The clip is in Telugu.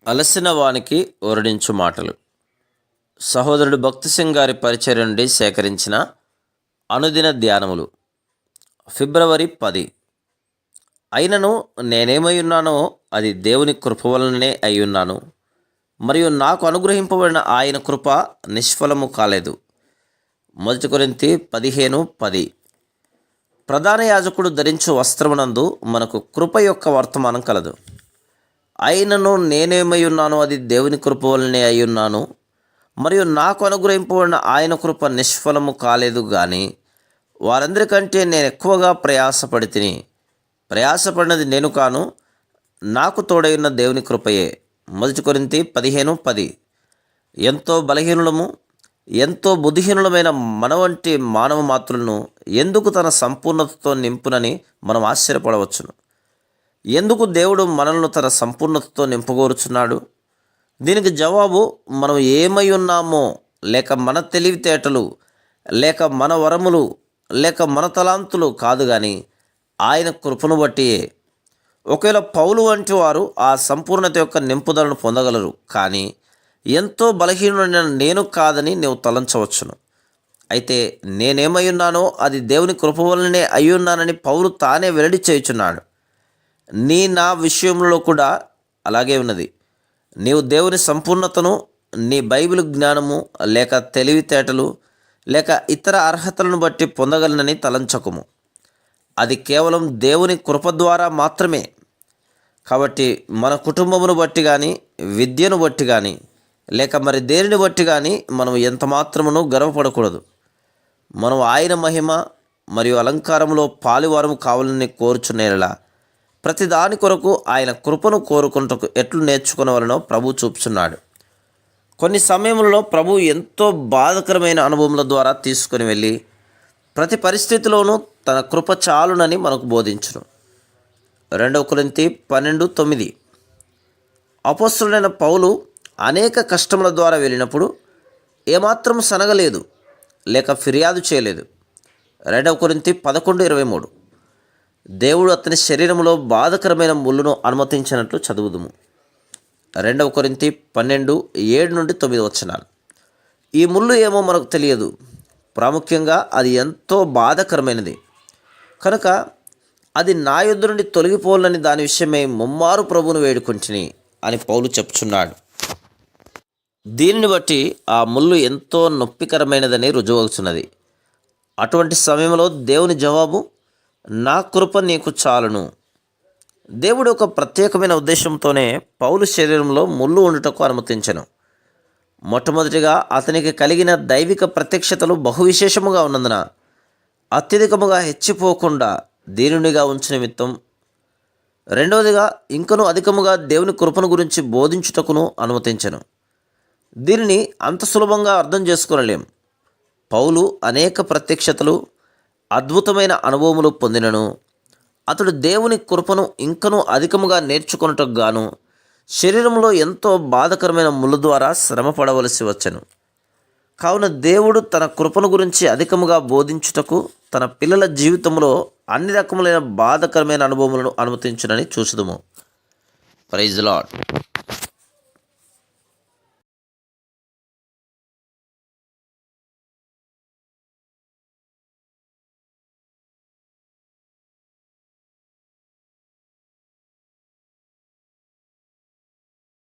అలసిన వానికి ఓరడించు మాటలు. సహోదరుడు భక్తి సింగ్ గారి పరిచర్య నుండి సేకరించిన అనుదిన ధ్యానములు. ఫిబ్రవరి 10. అయినను నేనేమై ఉన్నానో అది దేవుని కృప వలననే అయ్యున్నాను, మరియు నాకు అనుగ్రహింపబడిన ఆయన కృప నిష్ఫలము కాలేదు. 1 కొరింథీ 15:10. ప్రధాన యాజకుడు ధరించు వస్త్రమునందు మనకు కృప యొక్క వర్తమానం కలదు. అయినను నేనేమై ఉన్నానో అది దేవుని కృప వలనే అయ్యున్నాను, మరియు నాకు అనుగ్రహింపబడిన ఆయన కృప నిష్ఫలము కాలేదు. కానీ వారందరికంటే నేను ఎక్కువగా ప్రయాసపడి తిని, ప్రయాసపడినది నేను కాను, నాకు తోడైన దేవుని కృపయే. 1 కొరింథీ 15:10. ఎంతో బలహీనులము, ఎంతో బుద్ధిహీనులమైన మన వంటి మానవ మాత్రులను ఎందుకు తన సంపూర్ణతతో నింపునని మనం ఆశ్చర్యపడవచ్చును. ఎందుకు దేవుడు మనల్ని తన సంపూర్ణతతో నింపగోరుచున్నాడు? దీనికి జవాబు మనం ఏమై ఉన్నామో, లేక మన తెలివితేటలు, లేక మన వరములు, లేక మన తలాంతులు కాదు, కానీ ఆయన కృపను బట్టియే. ఒకవేళ పౌలు వంటి వారు ఆ సంపూర్ణత యొక్క నింపుదలను పొందగలరు, కానీ ఎంతో బలహీనుడైన నేను కాదని నీవు తలంచవచ్చును. అయితే నేనేమై ఉన్నానో అది దేవుని కృప వలనే అయ్యున్నానని పౌలు తానే వెల్లడి చేయుచున్నాడు. నా విషయంలో కూడా అలాగే ఉన్నది. నీవు దేవుని సంపూర్ణతను నీ బైబిల్ జ్ఞానము, లేక తెలివితేటలు, లేక ఇతర అర్హతలను బట్టి పొందగలనని తలంచకుము. అది కేవలం దేవుని కృప ద్వారా మాత్రమే. కాబట్టి మన కుటుంబమును బట్టి కానీ, విద్యను బట్టి కానీ, లేక మరి దేనిని బట్టి కానీ మనం ఎంత మాత్రమును గర్వపడకూడదు. మనం ఆయన మహిమ మరియు అలంకారంలో పాలువారము కావాలని కోరుచునేలా ప్రతి దాని కొరకు ఆయన కృపను కోరుకుంటూ ఎట్లు నేర్చుకునేవలనో ప్రభు చూపుచున్నాడు. కొన్ని సమయంలో ప్రభు ఎంతో బాధకరమైన అనుభవముల ద్వారా తీసుకుని వెళ్ళి ప్రతి పరిస్థితిలోనూ తన కృప చాలునని మనకు బోధించును. 2 కొరింథీ 12:9. అపోస్తలుడైన పౌలు అనేక కష్టముల ద్వారా వెళ్ళినప్పుడు ఏమాత్రం సనగలేదు, లేక ఫిర్యాదు చేయలేదు. 2 కొరింథీ 11:23. దేవుడు అతని శరీరంలో బాధకరమైన ముళ్ళును అనుమతించినట్లు చదువుదుము. 2 కొరింథీ 12:7-9 ఈ ముళ్ళు ఏమో మనకు తెలియదు. ప్రాముఖ్యంగా అది ఎంతో బాధకరమైనది కనుక అది నా యొద్ద నుండి తొలగిపోవాలని దాని విషయమై ముమ్మారు ప్రభువును వేడుకొంటిని అని పౌలు చెప్పుచున్నాడు. దీనిని బట్టి ఆ ముళ్ళు ఎంతో నొప్పికరమైనదని రుజువవుతున్నది. అటువంటి సమయంలో దేవుని జవాబు, నా కృప నీకు చాలును. దేవుడు ఒక ప్రత్యేకమైన ఉద్దేశంతోనే పౌలు శరీరంలో ముళ్ళు ఉండుటకు అనుమతించెను. మొట్టమొదటిగా అతనికి కలిగిన దైవిక ప్రత్యక్షతలు బహువిశేషముగా ఉన్నందున అత్యధికముగా హెచ్చిపోకుండా దీనునిగా ఉంచు నిమిత్తం. రెండవదిగా ఇంకనూ అధికముగా దేవుని కృపను గురించి బోధించుటకును అనుమతించెను. దీనిని అంత సులభంగా అర్థం చేసుకోలేం. పౌలు అనేక ప్రత్యక్షతలు, అద్భుతమైన అనుభవములు పొందినను అతడు దేవుని కృపను ఇంకనూ అధికముగా నేర్చుకొనుటకు గాను శరీరంలో ఎంతో బాధకరమైన ముళ్ళు ద్వారా శ్రమ పడవలసి వచ్చెను. కావున దేవుడు తన కృపను గురించి అధికముగా బోధించుటకు తన పిల్లల జీవితంలో అన్ని రకములైన బాధకరమైన అనుభవములను అనుమతించునని చూసుదుము. Praise the lord.